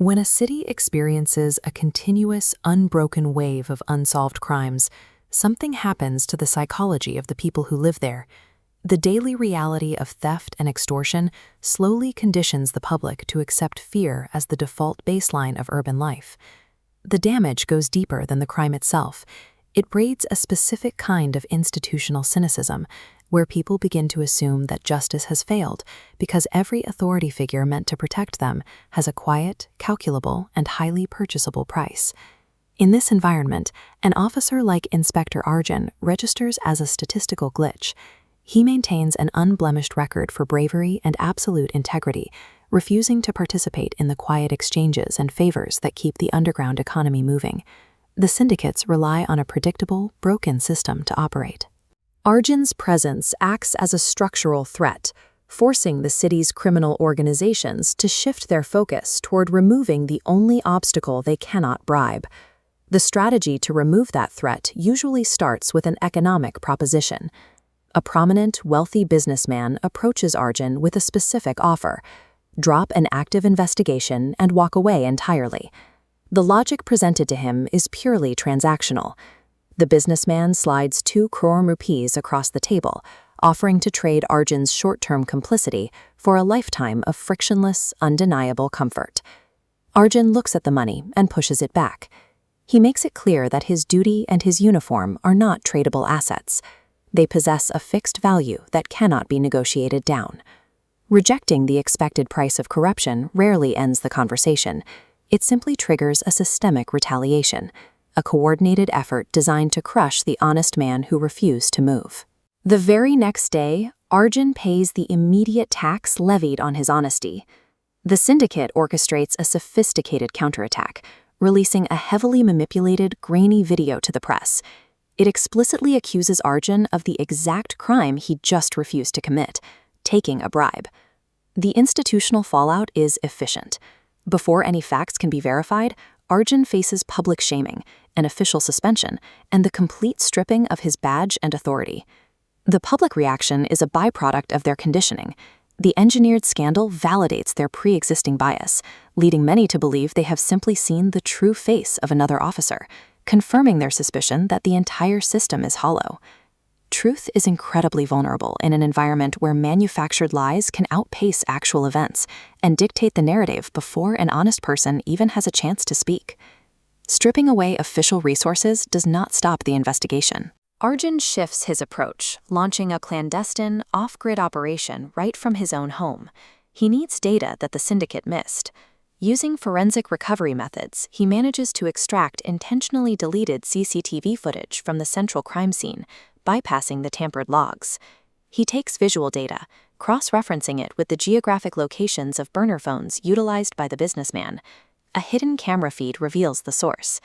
When a city experiences a continuous, unbroken wave of unsolved crimes, something happens to the psychology of the people who live there. The daily reality of theft and extortion slowly conditions the public to accept fear as the default baseline of urban life. The damage goes deeper than the crime itself. It breeds a specific kind of institutional cynicism, where people begin to assume that justice has failed because every authority figure meant to protect them has a quiet, calculable, and highly purchasable price. In this environment, an officer like Inspector Arjun registers as a statistical glitch. He maintains an unblemished record for bravery and absolute integrity, refusing to participate in the quiet exchanges and favors that keep the underground economy moving. The syndicates rely on a predictable, broken system to operate. Arjun's presence acts as a structural threat, forcing the city's criminal organizations to shift their focus toward removing the only obstacle they cannot bribe. The strategy to remove that threat usually starts with an economic proposition. A prominent, wealthy businessman approaches Arjun with a specific offer: drop an active investigation and walk away entirely. The logic presented to him is purely transactional. The businessman slides 2 crore rupees across the table, offering to trade Arjun's short-term complicity for a lifetime of frictionless, undeniable comfort. Arjun looks at the money and pushes it back. He makes it clear that his duty and his uniform are not tradable assets. They possess a fixed value that cannot be negotiated down. Rejecting the expected price of corruption rarely ends the conversation. It simply triggers a systemic retaliation, a coordinated effort designed to crush the honest man who refused to move. The very next day, Arjun pays the immediate tax levied on his honesty. The syndicate orchestrates a sophisticated counterattack, releasing a heavily manipulated, grainy video to the press. It explicitly accuses Arjun of the exact crime he just refused to commit: taking a bribe. The institutional fallout is efficient. Before any facts can be verified, Arjun faces public shaming, an official suspension, and the complete stripping of his badge and authority. The public reaction is a byproduct of their conditioning. The engineered scandal validates their pre-existing bias, leading many to believe they have simply seen the true face of another officer, confirming their suspicion that the entire system is hollow. Truth is incredibly vulnerable in an environment where manufactured lies can outpace actual events and dictate the narrative before an honest person even has a chance to speak. Stripping away official resources does not stop the investigation. Arjun shifts his approach, launching a clandestine, off-grid operation right from his own home. He needs data that the syndicate missed. Using forensic recovery methods, he manages to extract intentionally deleted CCTV footage from the central crime scene, bypassing the tampered logs. He takes visual data, cross-referencing it with the geographic locations of burner phones utilized by the businessman. A hidden camera feed reveals the source.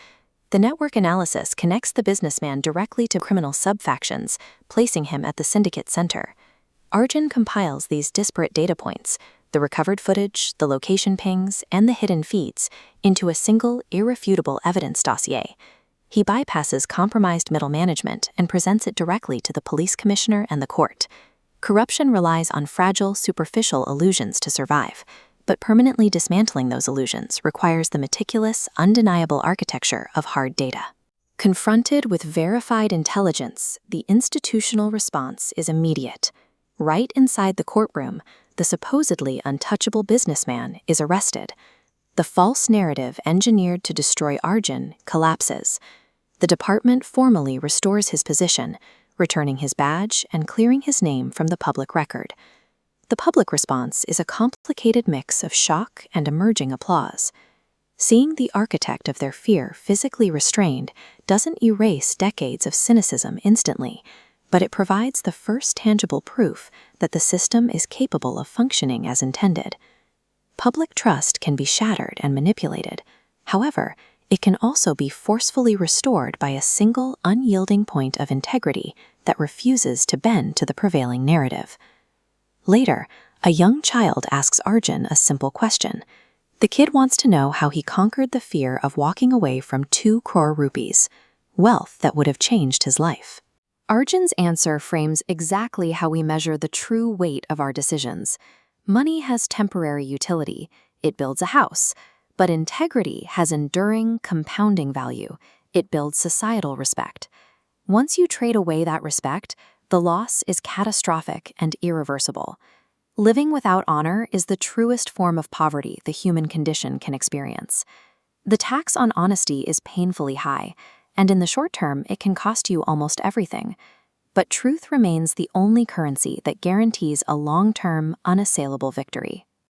The network analysis connects the businessman directly to criminal subfactions, placing him at the syndicate center. Arjun compiles these disparate data points, the recovered footage, the location pings, and the hidden feeds, into a single, irrefutable evidence dossier. He bypasses compromised middle management and presents it directly to the police commissioner and the court. Corruption relies on fragile, superficial illusions to survive, but permanently dismantling those illusions requires the meticulous, undeniable architecture of hard data. Confronted with verified intelligence, the institutional response is immediate. Right inside the courtroom, the supposedly untouchable businessman is arrested. The false narrative engineered to destroy Arjun collapses. The department formally restores his position, returning his badge and clearing his name from the public record. The public response is a complicated mix of shock and emerging applause. Seeing the architect of their fear physically restrained doesn't erase decades of cynicism instantly, but it provides the first tangible proof that the system is capable of functioning as intended. Public trust can be shattered and manipulated. However, it can also be forcefully restored by a single, unyielding point of integrity that refuses to bend to the prevailing narrative. Later, a young child asks Arjun a simple question. The kid wants to know how he conquered the fear of walking away from 2 crore rupees, wealth that would have changed his life. Arjun's answer frames exactly how we measure the true weight of our decisions. Money has temporary utility. It builds a house. But integrity has enduring, compounding value. It builds societal respect. Once you trade away that respect, the loss is catastrophic and irreversible. Living without honor is the truest form of poverty the human condition can experience. The tax on honesty is painfully high, and in the short term, it can cost you almost everything. But truth remains the only currency that guarantees a long-term, unassailable victory.